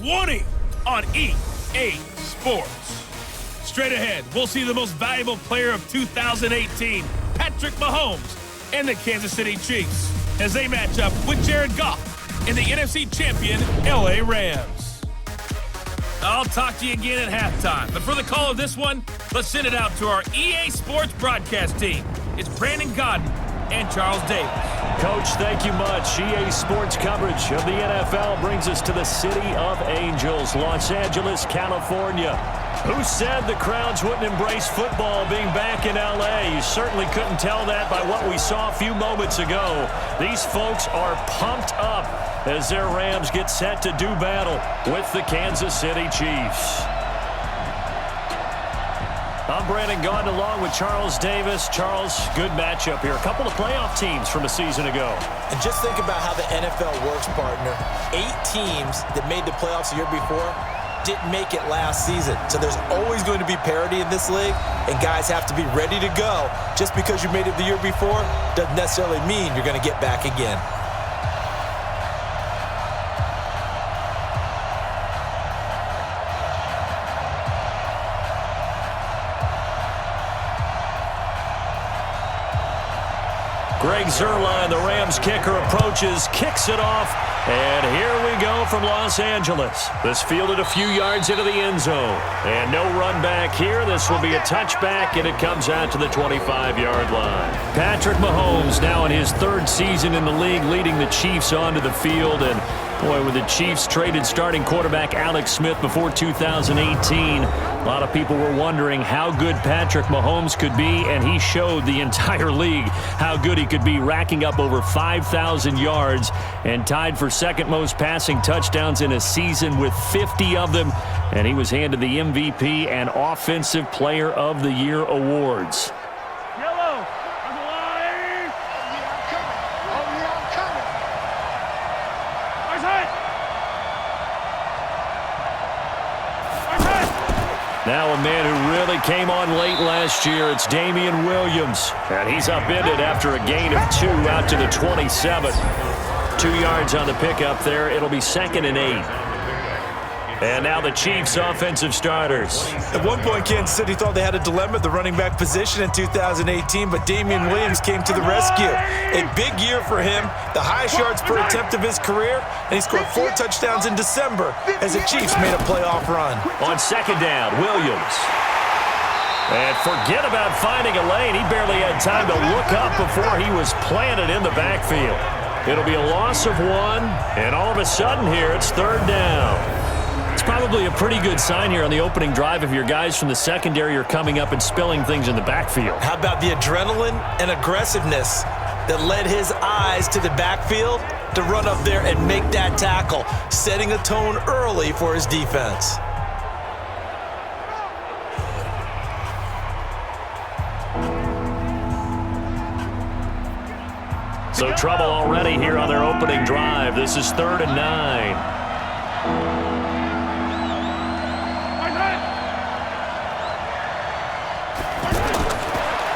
20 on EA Sports. Straight ahead, we'll see the most valuable player of 2018, Patrick Mahomes, and the Kansas City Chiefs, as they match up with Jared Goff and the NFC champion LA Rams. I'll talk to you again at halftime, but for the call of this one, let's send it out to our EA Sports broadcast team. It's Brandon Godden and Charles Davis. Coach, thank you much. EA Sports coverage of the NFL brings us to the City of Angels, Los Angeles, California. Who said the crowds wouldn't embrace football being back in L.A.? You certainly couldn't tell that by what we saw a few moments ago. These folks are pumped up as their Rams get set to do battle with the Kansas City Chiefs. I'm Brandon Gaudin along with Charles Davis. Charles, good matchup here. A couple of playoff teams from a season ago. And just think about how the NFL works, partner. 8 teams that made the playoffs the year before didn't make it last season. So there's always going to be parity in this league, and guys have to be ready to go. Just because you made it the year before doesn't necessarily mean you're going to get back again. Greg Zuerlein, the Rams kicker, approaches, kicks it off, and here we go from Los Angeles. This fielded a few yards into the end zone, and no run back here. This will be a touchback, and it comes out to the 25-yard line. Patrick Mahomes now in his 3rd season in the league, leading the Chiefs onto the field, and boy, when the Chiefs traded starting quarterback Alex Smith before 2018, a lot of people were wondering how good Patrick Mahomes could be, and he showed the entire league how good he could be, racking up over 5,000 yards and tied for 2nd most passing touchdowns in a season with 50 of them, and he was handed the MVP and Offensive Player of the Year awards. Now a man who really came on late last year, it's Damian Williams. And he's upended after a gain of 2 out to the 27. 2 yards on the pickup there. It'll be 2nd and 8. And now the Chiefs' offensive starters. At one point, Kansas City thought they had a dilemma at the running back position in 2018, but Damian Williams came to the rescue. A big year for him, the highest yards per attempt of his career, and he scored 4 touchdowns in December as the Chiefs made a playoff run. On 2nd down, Williams. And forget about finding a lane. He barely had time to look up before he was planted in the backfield. It'll be a loss of 1, and all of a sudden here, it's 3rd down. It's probably a pretty good sign here on the opening drive if your guys from the secondary are coming up and spilling things in the backfield. How about the adrenaline and aggressiveness that led his eyes to the backfield to run up there and make that tackle, setting a tone early for his defense. So trouble already here on their opening drive. This is 3rd and 9.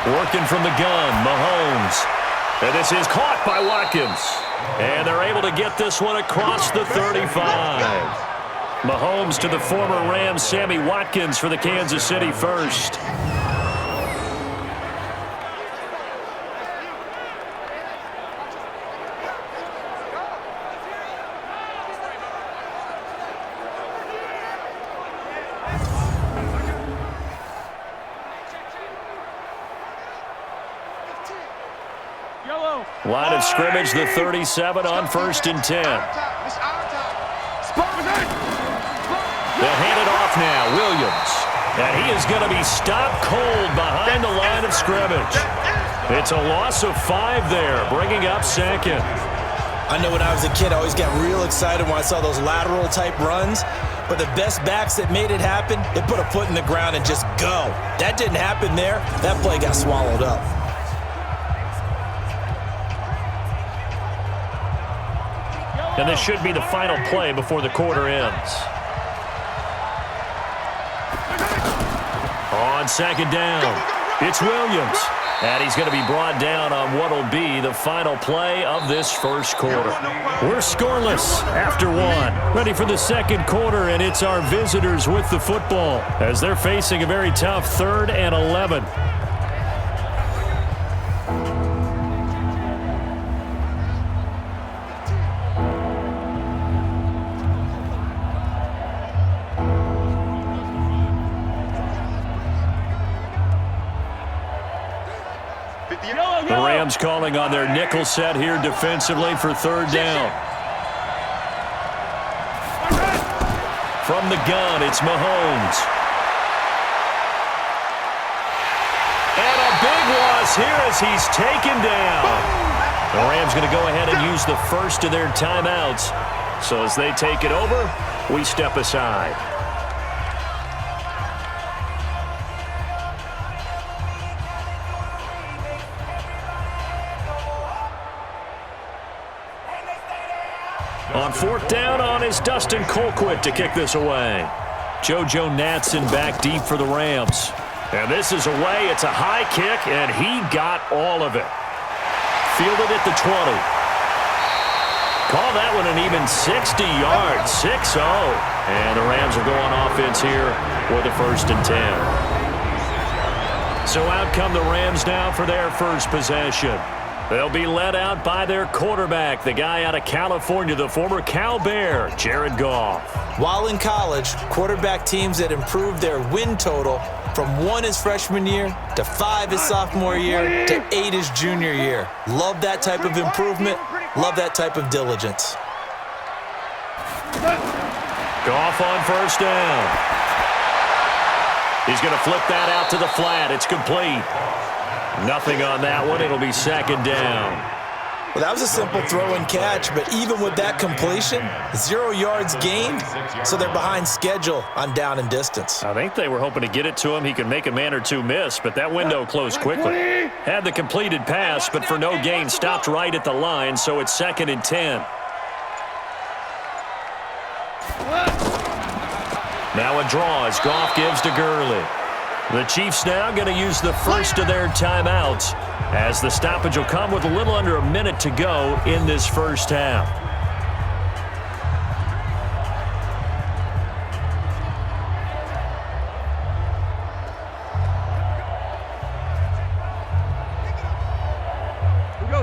Working from the gun, Mahomes. And this is caught by Watkins. And they're able to get this one across the 35. Mahomes to the former Rams, Sammy Watkins for the Kansas City first. Line of scrimmage, the 37 on 1st and 10. They'll hand it off now, Williams. And he is going to be stopped cold behind the line of scrimmage. It's a loss of 5 there, bringing up 2nd. I know when I was a kid, I always got real excited when I saw those lateral-type runs. But the best backs that made it happen, they put a foot in the ground and just go. That didn't happen there. That play got swallowed up. And this should be the final play before the quarter ends. On 2nd down, it's Williams. And he's going to be brought down on what will be the final play of this first quarter. We're scoreless after one. Ready for the second quarter, and it's our visitors with the football as they're facing a very tough 3rd and 11. The Rams calling on their nickel set here defensively for 3rd down. From the gun, it's Mahomes. And a big loss here as he's taken down. The Rams going to go ahead and use the first of their timeouts. So as they take it over, we step aside. On 4th down is Dustin Colquitt to kick this away. JoJo Natson back deep for the Rams. And this is away. It's a high kick, and he got all of it. Fielded at the 20. Call that one an even 60 yards, 6-0. And the Rams are going offense here for the 1st and 10. So out come the Rams now for their first possession. They'll be led out by their quarterback, the guy out of California, the former Cal Bear, Jared Goff. While in college, quarterback teams that improved their win total from 1 his freshman year to 5 his sophomore year to 8 his junior year. Love that type of improvement. Love that type of diligence. Goff on 1st down. He's going to flip that out to the flat. It's complete. Nothing on that one. It'll be 2nd down. Well, that was a simple throw and catch, but even with that completion, 0 yards gained, so they're behind schedule on down and distance. I think they were hoping to get it to him. He could make a man or two miss, but that window closed quickly. Had the completed pass, but for no gain, stopped right at the line, so it's 2nd and 10. Now a draw as Goff gives to Gurley. The Chiefs now going to use the first of their timeouts as the stoppage will come with a little under a minute to go in this first half.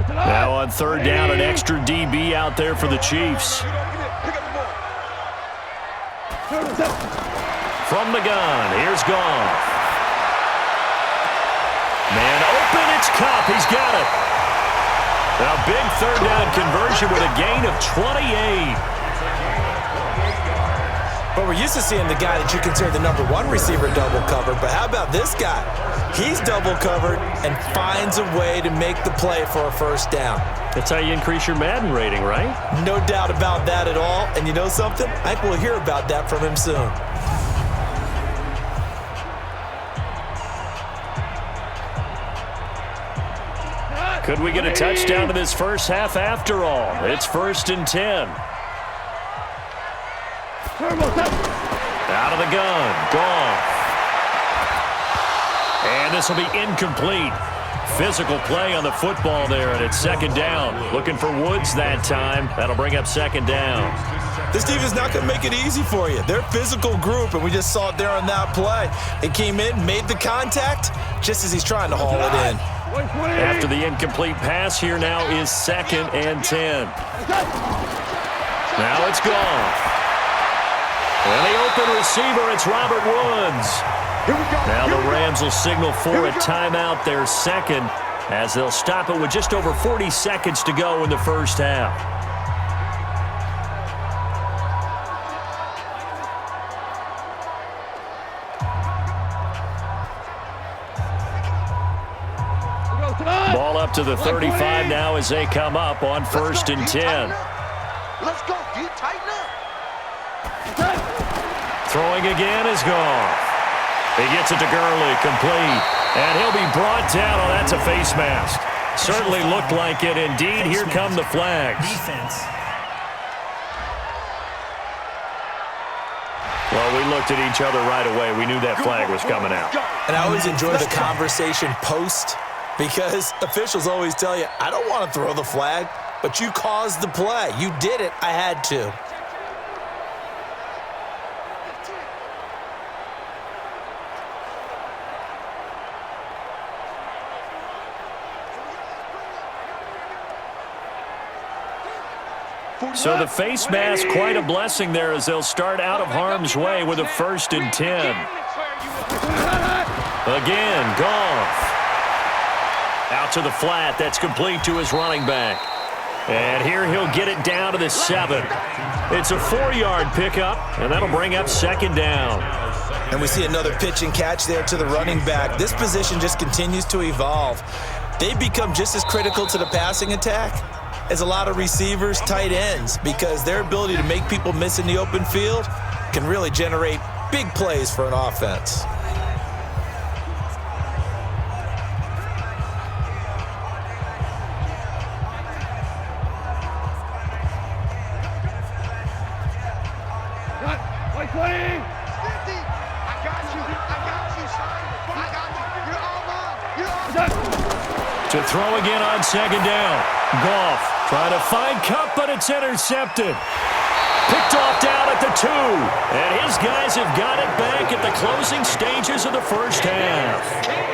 Now on 3rd down, an extra DB out there for the Chiefs. From the gun, here's Goff. Man open, it's Kupp. He's got it. A big 3rd down conversion with a gain of 28. But we're used to seeing the guy that you consider the #1 receiver double covered. But how about this guy? He's double covered and finds a way to make the play for a 1st down. That's how you increase your Madden rating, right? No doubt about that at all. And you know something? I think we'll hear about that from him soon. Could we get a touchdown in this first half after all? It's 1st and 10. Out of the gun, Goff. And this will be incomplete. Physical play on the football there, and it's 2nd down. Looking for Woods that time. That'll bring up 2nd down. This team is not going to make it easy for you. They're a physical group, and we just saw it there on that play. It came in, made the contact, just as he's trying to haul it in. After the incomplete pass, here now is 2nd and 10. Now it's Goff. And the open receiver, it's Robert Woods. Now the Rams will signal for a timeout, their 2nd, as they'll stop it with just over 40 seconds to go in the first half. Ball up to the 35 now as they come up on 1st and 10. Let's go. You tighten up. Throwing again is Goff. He gets it to Gurley, complete. And he'll be brought down. Oh, that's a face mask. Certainly looked like it. Indeed, here come the flags. Defense. Well, we looked at each other right away. We knew that flag was coming out. And I always enjoy the conversation post Because officials always tell you, I don't want to throw the flag, but you caused the play. You did it. I had to. So the face mask, quite a blessing there as they'll start out of harm's way with a 1st and 10. Again, Goff. Out to the flat. That's complete to his running back. And here he'll get it down to the 7. It's a 4-yard pickup, and that'll bring up 2nd down. And we see another pitch and catch there to the running back. This position just continues to evolve. They become just as critical to the passing attack as a lot of receivers, tight ends, because their ability to make people miss in the open field can really generate big plays for an offense. To throw again on 2nd down. Goff trying to find Kupp, but it's intercepted. Picked off down at the 2. And his guys have got it back at the closing stages of the first half.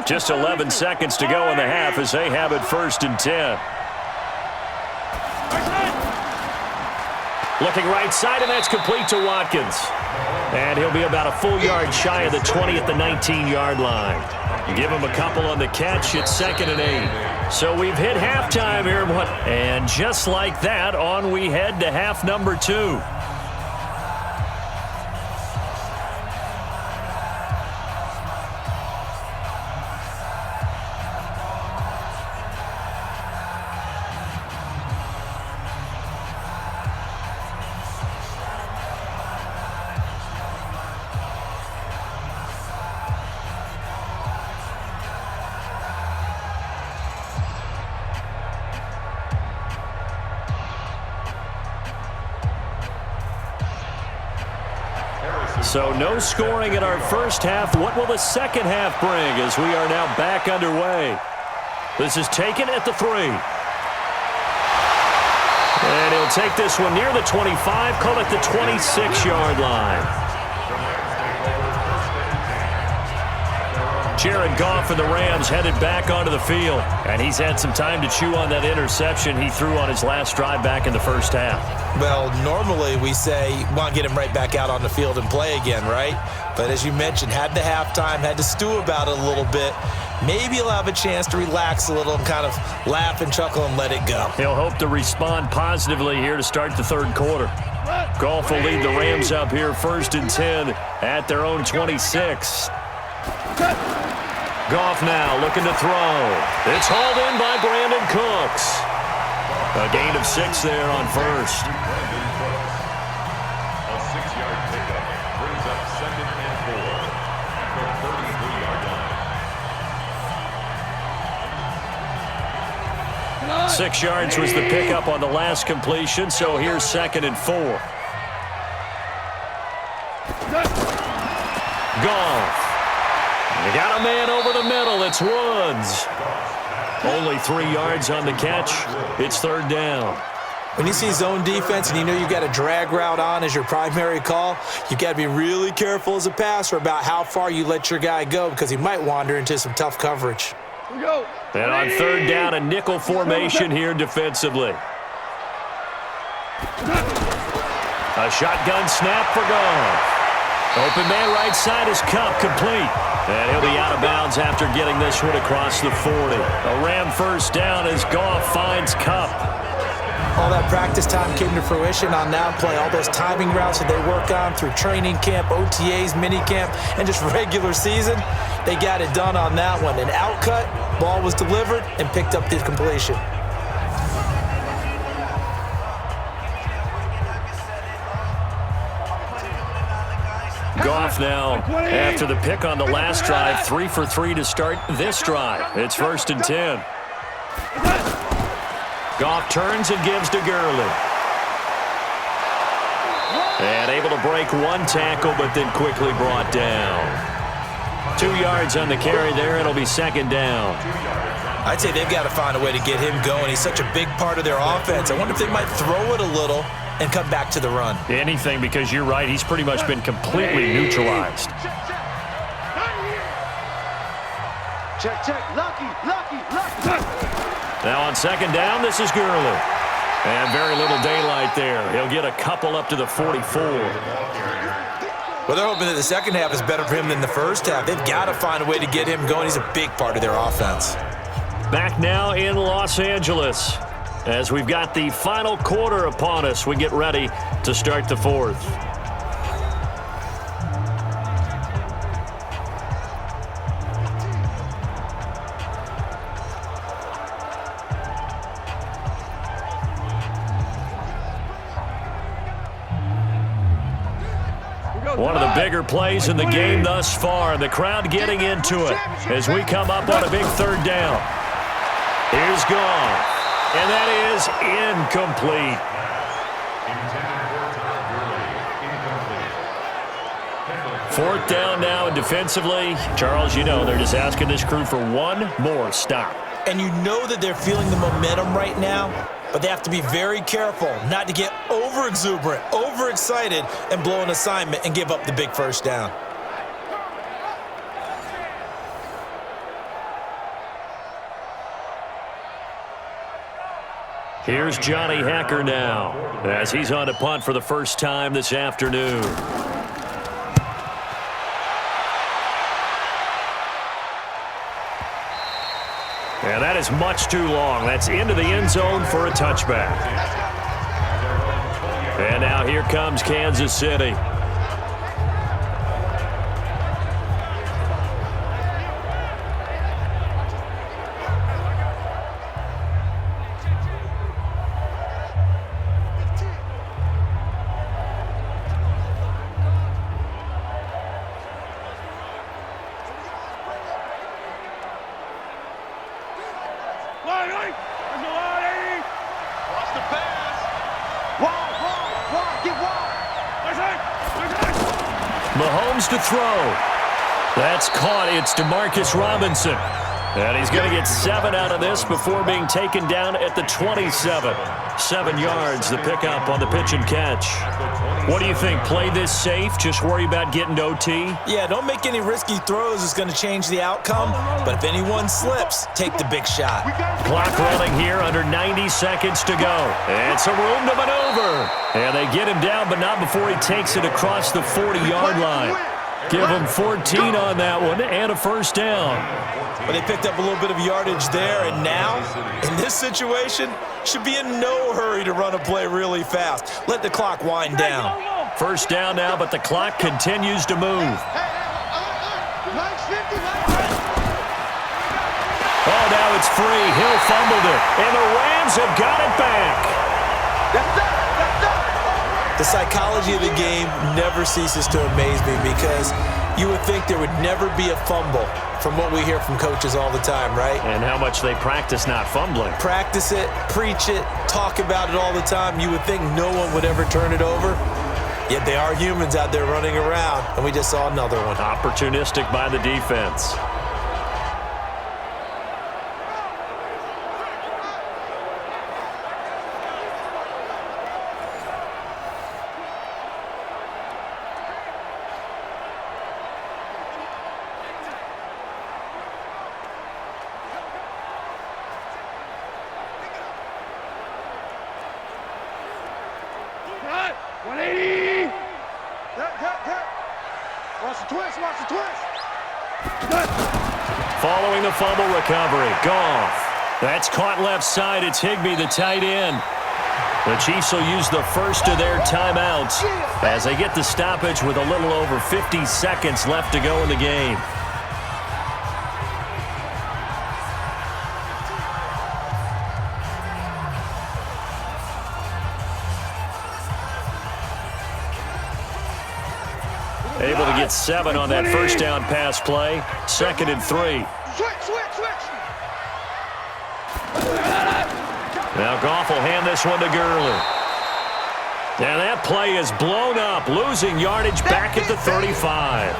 Just 11 seconds to go in the half as they have it 1st and 10. Looking right side, and that's complete to Watkins. And he'll be about a full yard shy of the 20 at the 19-yard line. Give him a couple on the catch. It's 2nd and 8. So we've hit halftime here. And just like that, on we head to half number 2. So no scoring in our first half. What will the second half bring as we are now back underway? This is taken at the 3. And he'll take this one near the 25, call it the 26-yard line. Jared Goff and the Rams headed back onto the field. And he's had some time to chew on that interception he threw on his last drive back in the first half. Well, normally we say, want to get him right back out on the field and play again, right? But as you mentioned, had the halftime, had to stew about it a little bit. Maybe he'll have a chance to relax a little and kind of laugh and chuckle and let it go. He'll hope to respond positively here to start the third quarter. Goff will lead the Rams up here 1st and 10 at their own 26. Goff now looking to throw. It's hauled in by Brandon Cooks. A gain of 6 there on first. A 6-yard pickup brings up 2nd and 4 from 33-yard line. 6 yards was the pickup on the last completion, so here's 2nd and 4. Goff. They got a man over the middle. It's Woods. Only 3 yards on the catch. It's 3rd down. When you see zone defense and you know you've got a drag route on as your primary call, you've got to be really careful as a passer about how far you let your guy go because he might wander into some tough coverage. And on 3rd down, a nickel formation here defensively. A shotgun snap for Goff. Open man right side is Kupp, complete. And he'll be out of bounds after getting this one across the 40. A Ram first down as Goff finds Kupp. All that practice time came to fruition on that play. All those timing routes that they work on through training camp, OTAs, minicamp, and just regular season, they got it done on that one. An outcut, ball was delivered, and picked up the completion. Goff now, after the pick on the last drive, 3 for 3 to start this drive. It's 1st and 10. Goff turns and gives to Gurley. And able to break one tackle, but then quickly brought down. 2 yards on the carry there. It'll be 2nd down. I'd say they've got to find a way to get him going. He's such a big part of their offense. I wonder if they might throw it a little and come back to the run. Anything, because you're right. He's pretty much been completely neutralized. Check. Lucky. Now on 2nd down, this is Gurley. And very little daylight there. He'll get a couple up to the 44. Well, they're hoping that the second half is better for him than the first half. They've got to find a way to get him going. He's a big part of their offense. Back now in Los Angeles. As we've got the final quarter upon us, we get ready to start the 4th. One of the bigger plays in the game thus far. The crowd getting into it as we come up on a big 3rd down. Here's Goff. And that is incomplete. Fourth down now, and defensively, Charles, you know, they're just asking this crew for one more stop. And you know that they're feeling the momentum right now, but they have to be very careful not to get over-exuberant, over-excited, and blow an assignment and give up the big first down. Here's Johnny Hacker now, as he's on to punt for the first time this afternoon. And that is much too long. That's into the end zone for a touchback. And now here comes Kansas City. Mahomes to throw. That's caught. It's DeMarcus Robinson. And he's going to get 7 out of this before being taken down at the 27. 7 yards, the pickup on the pitch and catch. What do you think? Play this safe? Just worry about getting to OT? Yeah, don't make any risky throws. It's going to change the outcome. But if anyone slips, take the big shot. Clock running here, under 90 seconds to go. And some room to maneuver. And they get him down, but not before he takes it across the 40-yard line. Give him 14 on that one and a first down. But they picked up a little bit of yardage there, and now, in this situation, should be in no hurry to run a play really fast. Let the clock wind down. First down now, but the clock continues to move. Oh, now it's free. Hill fumbled it, and the Rams have got it back. The psychology of the game never ceases to amaze me because you would think there would never be a fumble from what we hear from coaches all the time, right? And how much they practice not fumbling. Practice it, preach it, talk about it all the time. You would think no one would ever turn it over. Yet they are humans out there running around, and we just saw another one. Opportunistic by the defense. Following the fumble recovery, Goff. That's caught left side. It's Higbee, the tight end. The Chiefs will use the first of their timeouts as they get the stoppage with a little over 50 seconds left to go in the game. Able to get 7 on that first down pass play. 2nd and 3. Now Goff will hand this one to Gurley. And that play is blown up, losing yardage back at the 35.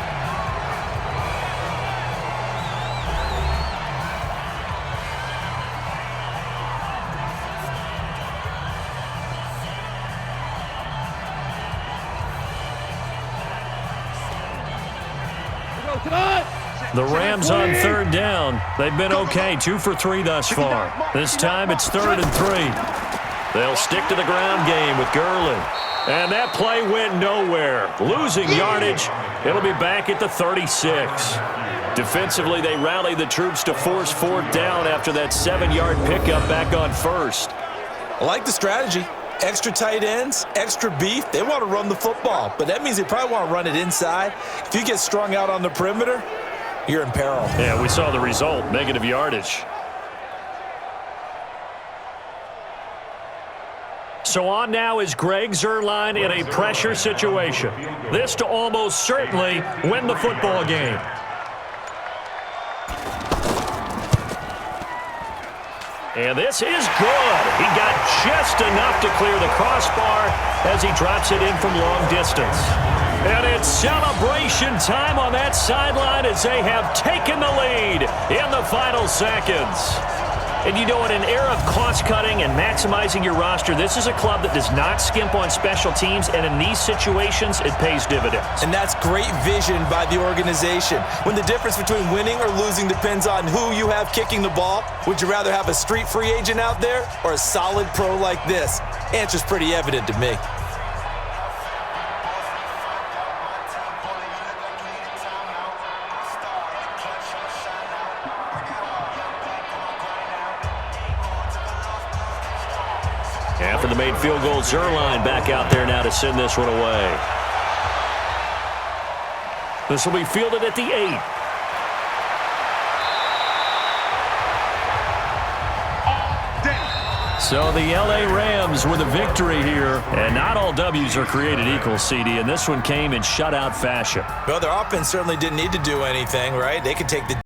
The Rams on 3rd down. They've been okay, 2 for 3 thus far. This time it's 3rd and 3. They'll stick to the ground game with Gurley. And that play went nowhere. Losing yardage. It'll be back at the 36. Defensively, they rallied the troops to force 4th down after that 7-yard pickup back on 1st. I like the strategy. Extra tight ends, extra beef. They want to run the football, but that means they probably want to run it inside. If you get strung out on the perimeter, you're in peril. Yeah, we saw the result, negative yardage. So on now is Greg Zuerlein in a pressure situation. This to almost certainly win the football game. And this is good. He got just enough to clear the crossbar as he drops it in from long distance. And it's celebration time on that sideline as they have taken the lead in the final seconds. And you know, in an era of cost-cutting and maximizing your roster, this is a club that does not skimp on special teams, and in these situations, it pays dividends. And that's great vision by the organization. When the difference between winning or losing depends on who you have kicking the ball, would you rather have a street free agent out there or a solid pro like this? Answer's pretty evident to me. After the made field goal, Zuerlein back out there now to send this one away. This will be fielded at the 8. So the LA Rams with a victory here. And not all W's are created equal, CD, and this one came in shutout fashion. Well, their offense certainly didn't need to do anything, right? They could take the